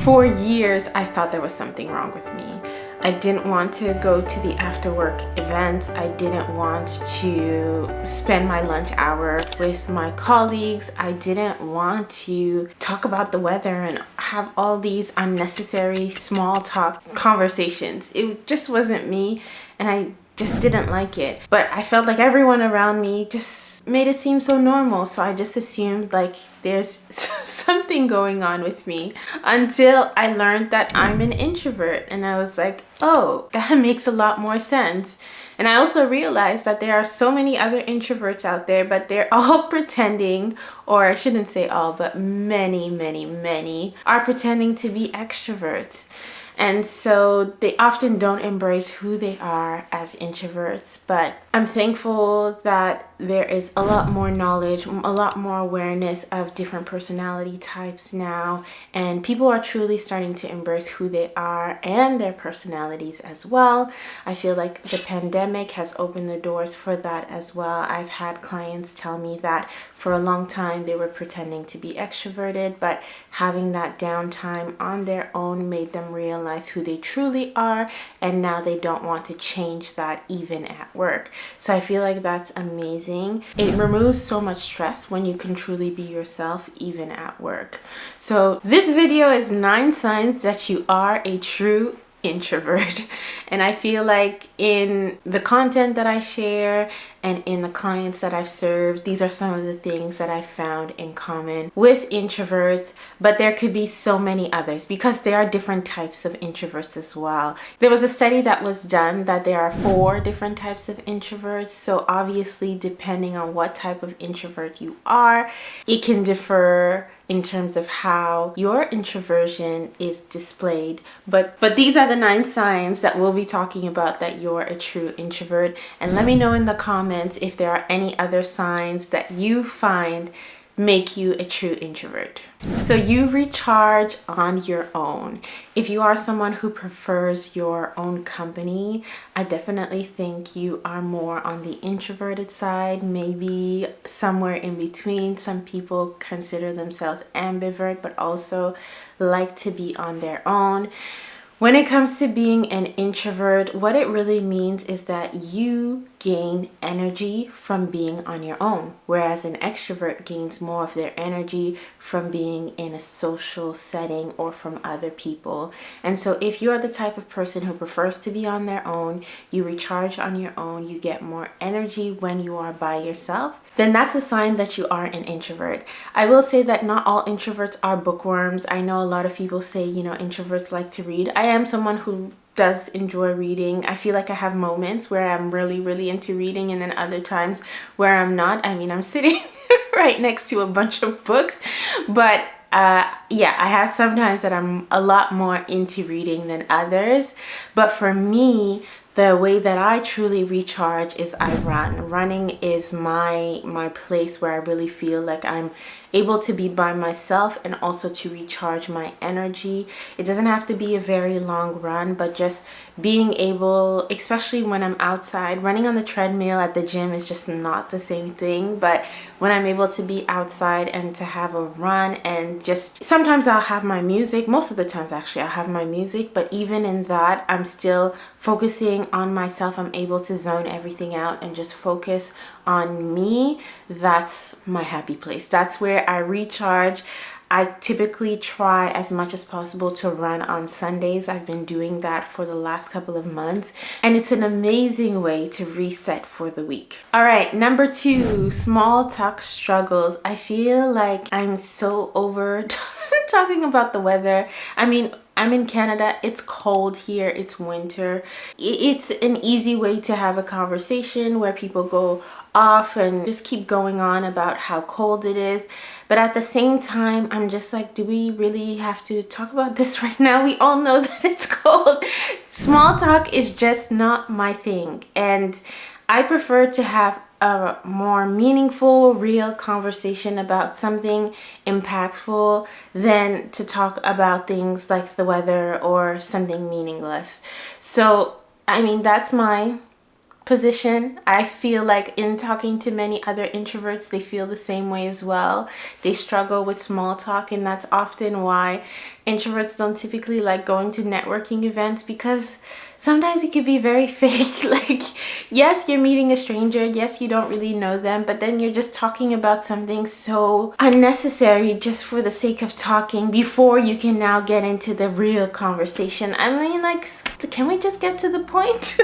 For years, I thought there was something wrong with me. I didn't want to go to the after work events. I didn't want to spend my lunch hour with my colleagues. I didn't want to talk about the weather and have all these unnecessary small talk conversations. It just wasn't me, and I just didn't like it. But I felt like everyone around me just made it seem so normal, so I just assumed like there's something going on with me until I learned that I'm an introvert, and I was like, oh, that makes a lot more sense. And I also realized that there are so many other introverts out there, but they're all pretending, or I shouldn't say all, but many are pretending to be extroverts. And so they often don't embrace who they are as introverts. But I'm thankful that there is a lot more knowledge, a lot more awareness of different personality types now. And people are truly starting to embrace who they are and their personalities as well. I feel like the pandemic has opened the doors for that as well. I've had clients tell me that for a long time they were pretending to be extroverted, but having that downtime on their own made them realize who they truly are, and now they don't want to change that even at work. So I feel like that's amazing. It removes so much stress when you can truly be yourself even at work. So this video is 9 signs that you are a true introvert. And I feel like in the content that I share and in the clients that I've served, these are some of the things that I found in common with introverts, but there could be so many others because there are different types of introverts as well. There was a study that was done that there are 4 different types of introverts. So obviously, depending on what type of introvert you are, it can differ in terms of how your introversion is displayed. But these are the 9 signs that we'll be talking about that you're a true introvert. And let me know in the comments if there are any other signs that you find make you a true introvert. So you recharge on your own. If you are someone who prefers your own company, I definitely think you are more on the introverted side, maybe somewhere in between. Some people consider themselves ambivert, but also like to be on their own. When it comes to being an introvert, what it really means is that you gain energy from being on your own, whereas an extrovert gains more of their energy from being in a social setting or from other people. And so if you're the type of person who prefers to be on their own, you recharge on your own, you get more energy when you are by yourself, then that's a sign that you are an introvert. I will say that not all introverts are bookworms. I know a lot of people say, introverts like to read. I am someone who does enjoy reading. I feel like I have moments where I'm really into reading, and then other times where I'm not. I mean, I'm sitting right next to a bunch of books, but yeah, I have sometimes that I'm a lot more into reading than others. But for me, the way that I truly recharge is I run. Running is my place where I really feel like I'm able to be by myself and also to recharge my energy. It doesn't have to be a very long run, but just being able, especially when I'm outside, running on the treadmill at the gym is just not the same thing. But when I'm able to be outside and to have a run, and just sometimes I'll have my music, most of the times actually I'll have my music, but even in that, I'm still focusing on myself. I'm able to zone everything out and just focus on me. That's my happy place. That's where I recharge. I typically try as much as possible to run on Sundays. I've been doing that for the last couple of months, and it's an amazing way to reset for the week. All right, number 2, small talk struggles. I feel like I'm so over talking about the weather. I mean, I'm in Canada. It's cold here. It's winter. It's an easy way to have a conversation where people go off and just keep going on about how cold it is. But at the same time, I'm just like, do we really have to talk about this right now? We all know that it's cold. Small talk is just not my thing. And I prefer to have a more meaningful, real conversation about something impactful than to talk about things like the weather or something meaningless. So, I mean, that's my position. I feel like in talking to many other introverts, they feel the same way as well. They struggle with small talk, and that's often why introverts don't typically like going to networking events, because sometimes it could be very fake. Like, yes, you're meeting a stranger, yes, you don't really know them, but then you're just talking about something so unnecessary just for the sake of talking before you can now get into the real conversation. I mean, like, can we just get to the point?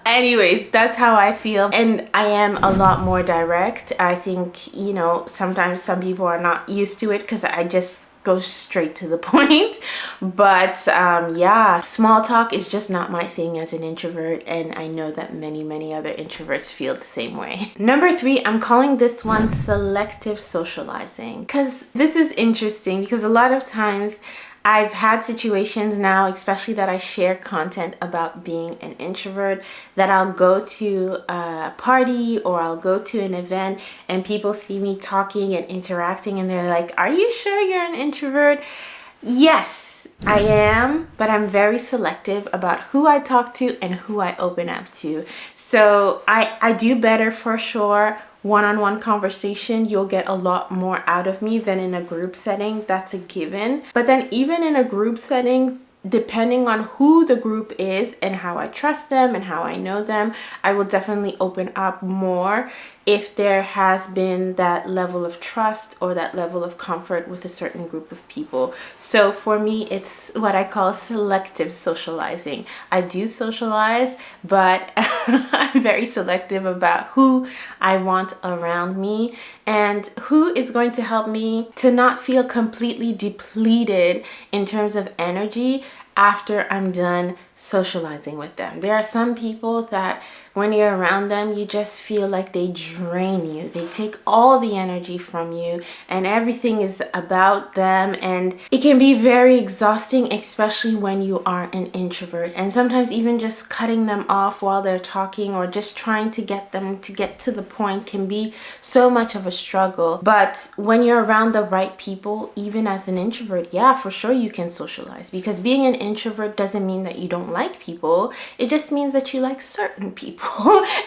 Anyways, that's how I feel, and I am a lot more direct. I think, you know, sometimes some people are not used to it because I just go straight to the point. But yeah, small talk is just not my thing as an introvert, and I know that many other introverts feel the same way. Number 3, I'm calling this one selective socializing, because this is interesting, because a lot of times I've had situations now, especially that I share content about being an introvert, that I'll go to a party or I'll go to an event and people see me talking and interacting and they're like, "Are you sure you're an introvert?" Yes, I am, but I'm very selective about who I talk to and who I open up to. So I do better for sure. One-on-one conversation, you'll get a lot more out of me than in a group setting. That's a given. But then even in a group setting, depending on who the group is and how I trust them and how I know them, I will definitely open up more if there has been that level of trust or that level of comfort with a certain group of people. So for me, it's what I call selective socializing. I do socialize, but I'm very selective about who I want around me and who is going to help me to not feel completely depleted in terms of energy after I'm done socializing with them. There are some people that when you're around them, you just feel like they drain you. They take all the energy from you and everything is about them, and it can be very exhausting, especially when you are an introvert. And sometimes even just cutting them off while they're talking or just trying to get them to get to the point can be so much of a struggle. But when you're around the right people, even as an introvert, yeah, for sure you can socialize, because being an introvert doesn't mean that you don't like people. It just means that you like certain people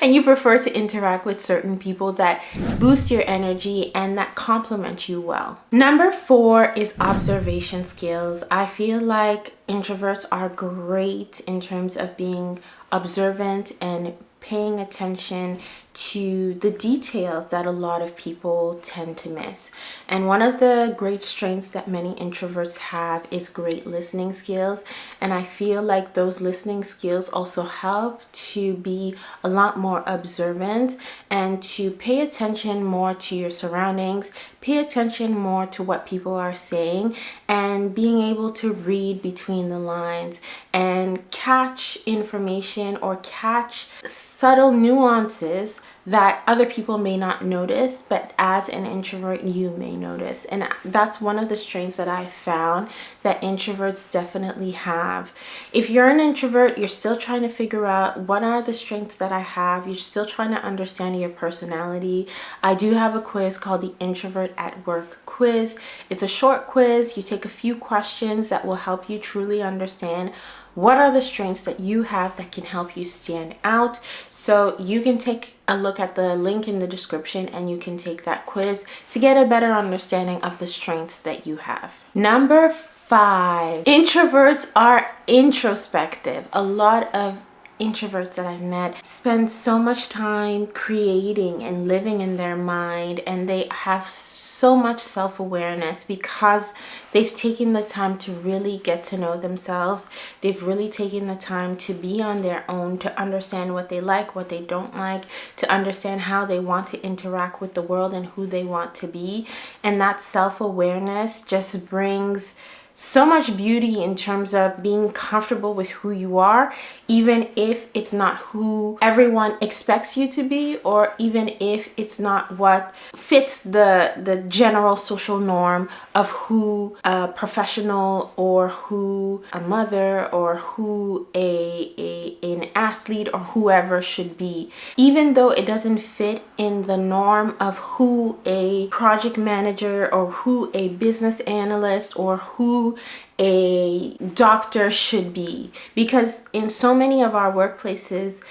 and you prefer to interact with certain people that boost your energy and that complement you well. Number 4 is observation skills. I feel like introverts are great in terms of being observant and paying attention to the details that a lot of people tend to miss. And one of the great strengths that many introverts have is great listening skills. And I feel like those listening skills also help to be a lot more observant and to pay attention more to your surroundings, pay attention more to what people are saying, and being able to read between the lines and catch information or catch subtle nuances that other people may not notice, but as an introvert you may notice. And that's one of the strengths that I found that introverts definitely have. If you're an introvert, you're still trying to figure out what are the strengths that I have. You're still trying to understand your personality. I do have a quiz called the Introvert at Work quiz. It's a short quiz. You take a few questions that will help you truly understand what are the strengths that you have that can help you stand out. So you can take a look at the link in the description and you can take that quiz to get a better understanding of the strengths that you have. Number 5, introverts are introspective. A lot of introverts that I've met spend so much time creating and living in their mind, and they have so much self-awareness because they've taken the time to really get to know themselves. They've really taken the time to be on their own, to understand what they like, what they don't like, to understand how they want to interact with the world and who they want to be. And that self-awareness just brings so much beauty in terms of being comfortable with who you are, even if it's not who everyone expects you to be, or even if it's not what fits the general social norm of who a professional or who a mother or who an athlete or whoever should be. Even though it doesn't fit in the norm of who a project manager or who a business analyst or who a doctor should be, because in so many of our workplaces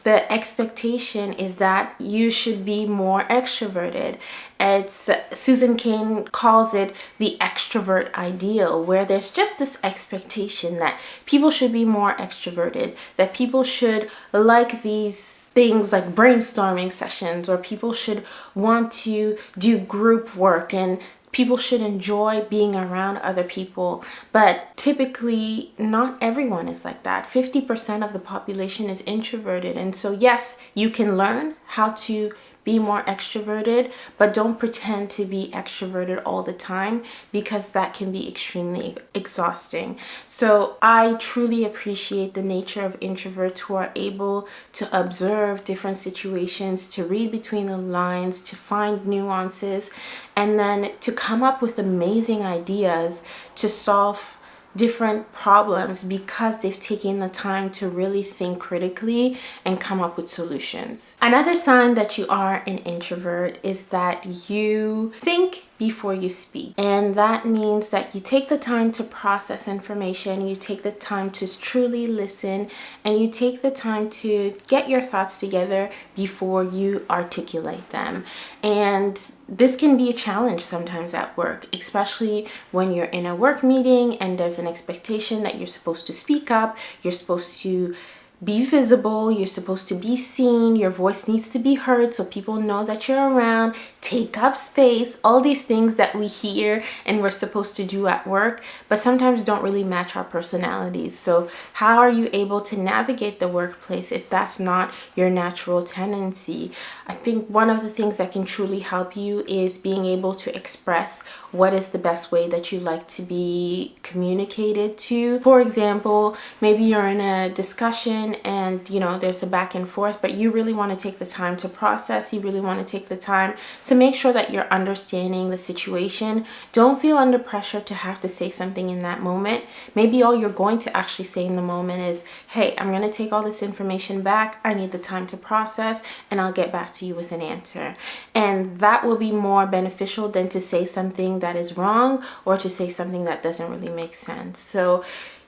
the expectation is that you should be more extroverted. It's Susan Cain calls it the extrovert ideal, where there's just this expectation that people should be more extroverted, that people should like these things like brainstorming sessions, or people should want to do group work, and people should enjoy being around other people. But typically, not everyone is like that. 50% of the population is introverted. And so, yes, you can learn how to be more extroverted, but don't pretend to be extroverted all the time, because that can be extremely exhausting. So I truly appreciate the nature of introverts who are able to observe different situations, to read between the lines, to find nuances, and then to come up with amazing ideas to solve different problems, because they've taken the time to really think critically and come up with solutions. Another sign that you are an introvert is that you think before you speak. And that means that you take the time to process information, you take the time to truly listen, and you take the time to get your thoughts together before you articulate them. And this can be a challenge sometimes at work, especially when you're in a work meeting and there's an expectation that you're supposed to speak up, you're supposed to be visible, you're supposed to be seen, your voice needs to be heard so people know that you're around, take up space, all these things that we hear and we're supposed to do at work, but sometimes don't really match our personalities. So how are you able to navigate the workplace if that's not your natural tendency? I think one of the things that can truly help you is being able to express what is the best way that you like to be communicated to. For example, maybe you're in a discussion and there's a back and forth, but you really want to take the time to process, you really want to take the time to make sure that you're understanding the situation. Don't feel under pressure to have to say something in that moment. Maybe all you're going to actually say in the moment is, hey, I'm going to take all this information back, I need the time to process, and I'll get back to you with an answer. And that will be more beneficial than to say something that is wrong or to say something that doesn't really make sense. So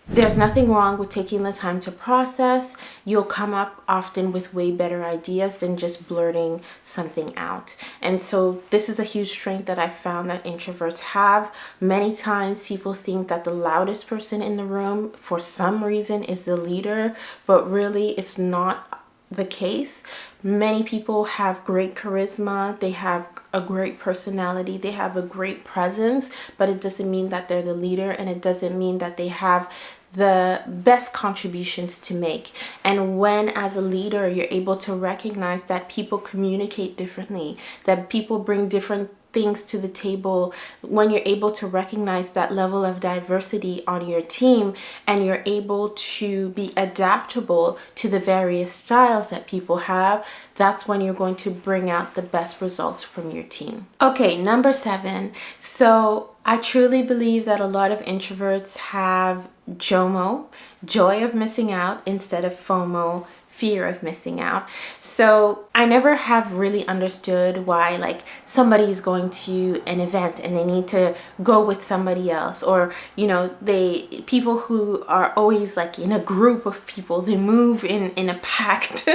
there's nothing wrong with taking the time to process. You'll come up often with way better ideas than just blurting something out. And so this is a huge strength that I found that introverts have. Many times people think that the loudest person in the room for some reason is the leader, but really it's not the case. Many people have great charisma, they have a great personality, they have a great presence, but it doesn't mean that they're the leader, and it doesn't mean that they have the best contributions to make. And when as a leader you're able to recognize that people communicate differently, that people bring different things to the table, when you're able to recognize that level of diversity on your team and you're able to be adaptable to the various styles that people have, that's when you're going to bring out the best results from your team. Okay, number 7. So I truly believe that a lot of introverts have JOMO, joy of missing out, instead of FOMO, fear of missing out. So I never have really understood why somebody is going to an event and they need to go with somebody else, or people who are always in a group of people, they move in a pact.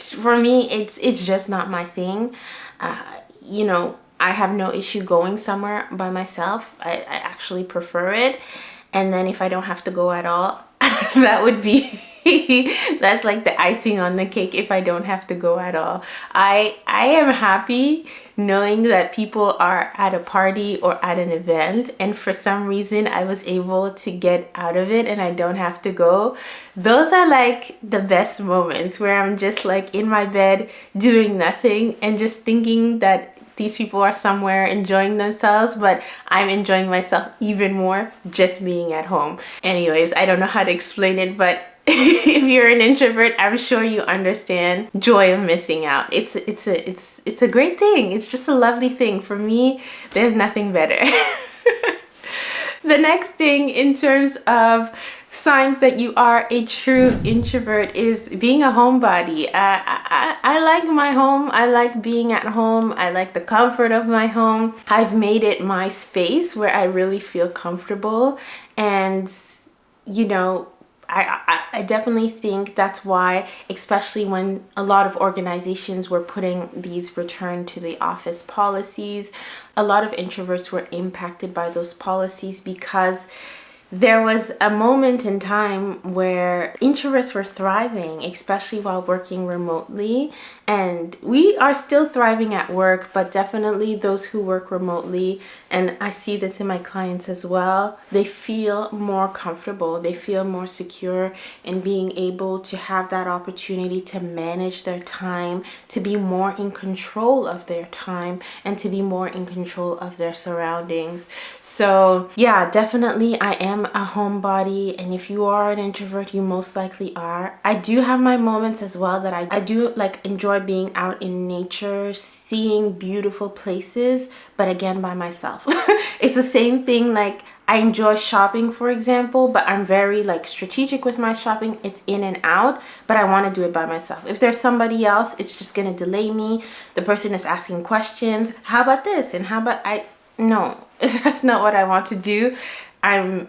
For me, it's just not my thing. I have no issue going somewhere by myself. I actually prefer it. And then if I don't have to go at all, that would be that's like the icing on the cake. If I don't have to go at all, I am happy knowing that people are at a party or at an event, and for some reason I was able to get out of it and I don't have to go. Those are the best moments, where I'm just in my bed doing nothing and just thinking that these people are somewhere enjoying themselves, but I'm enjoying myself even more just being at home. Anyways, I don't know how to explain it, but if you're an introvert, I'm sure you understand joy of missing out. It's a great thing. It's just a lovely thing. For me, there's nothing better. The next thing in terms of signs that you are a true introvert is being a homebody. I like my home. I like being at home. I like the comfort of my home. I've made it my space where I really feel comfortable. And I definitely think that's why, especially when a lot of organizations were putting these return to the office policies, a lot of introverts were impacted by those policies because there was a moment in time where introverts were thriving, especially while working remotely. And we are still thriving at work, but definitely those who work remotely, and I see this in my clients as well, they feel more comfortable. They feel more secure in being able to have that opportunity to manage their time, to be more in control of their time, and to be more in control of their surroundings. So yeah, definitely I am a homebody, and if you are an introvert, you most likely are. I do have my moments as well that I do like enjoy being out in nature, seeing beautiful places, but again by myself. It's the same thing, like I enjoy shopping, for example, but I'm very like strategic with my shopping. It's in and out, but I want to do it by myself. If there's somebody else, it's just going to delay me. The person is asking questions. How about this? And how about no, that's not what I want to do. I'm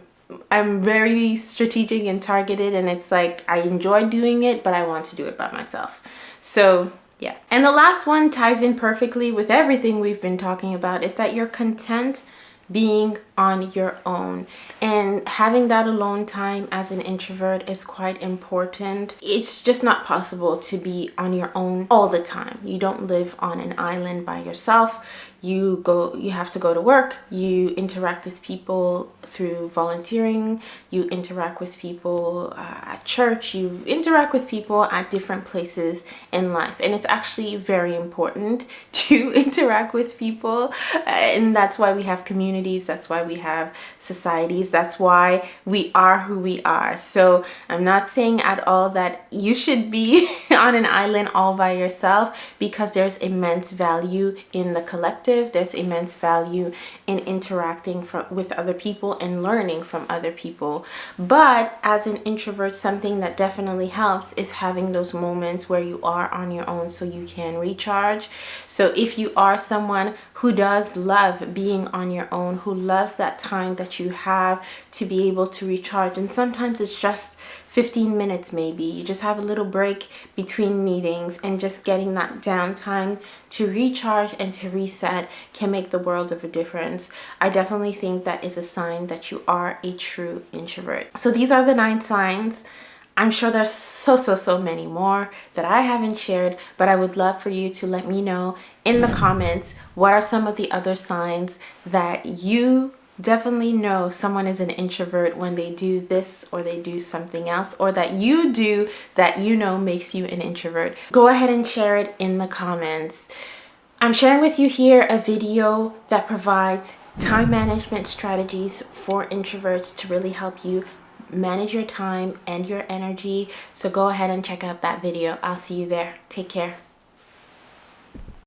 very strategic and targeted, and it's like I enjoy doing it, but I want to do it by myself. So yeah. And the last one ties in perfectly with everything we've been talking about, is that you're content being on your own, and having that alone time as an introvert is quite important. It's just not possible to be on your own all the time. You don't live on an island by yourself. You have to go to work, you interact with people through volunteering, you interact with people at church, you interact with people at different places in life. And it's actually very important to interact with people. And that's why we have communities, that's why we have societies, that's why we are who we are. So I'm not saying at all that you should be on an island all by yourself, because there's immense value in the collective. There's immense value in interacting with other people and learning from other people. But as an introvert, something that definitely helps is having those moments where you are on your own so you can recharge. So if you are someone who does love being on your own, who loves that time that you have to be able to recharge, and sometimes it's just 15 minutes, maybe you just have a little break between meetings, and just getting that downtime to recharge and to reset can make the world of a difference. I definitely think that is a sign that you are a true introvert. So these are the 9 signs. I'm sure there's so many more that I haven't shared, but I would love for you to let me know in the comments what are some of the other signs that you definitely know someone is an introvert when they do this or they do something else, or that you do that you know makes you an introvert. Go ahead and share it in the comments. I'm sharing with you here a video that provides time management strategies for introverts to really help you manage your time and your energy. So go ahead and check out that video. I'll see you there. Take care.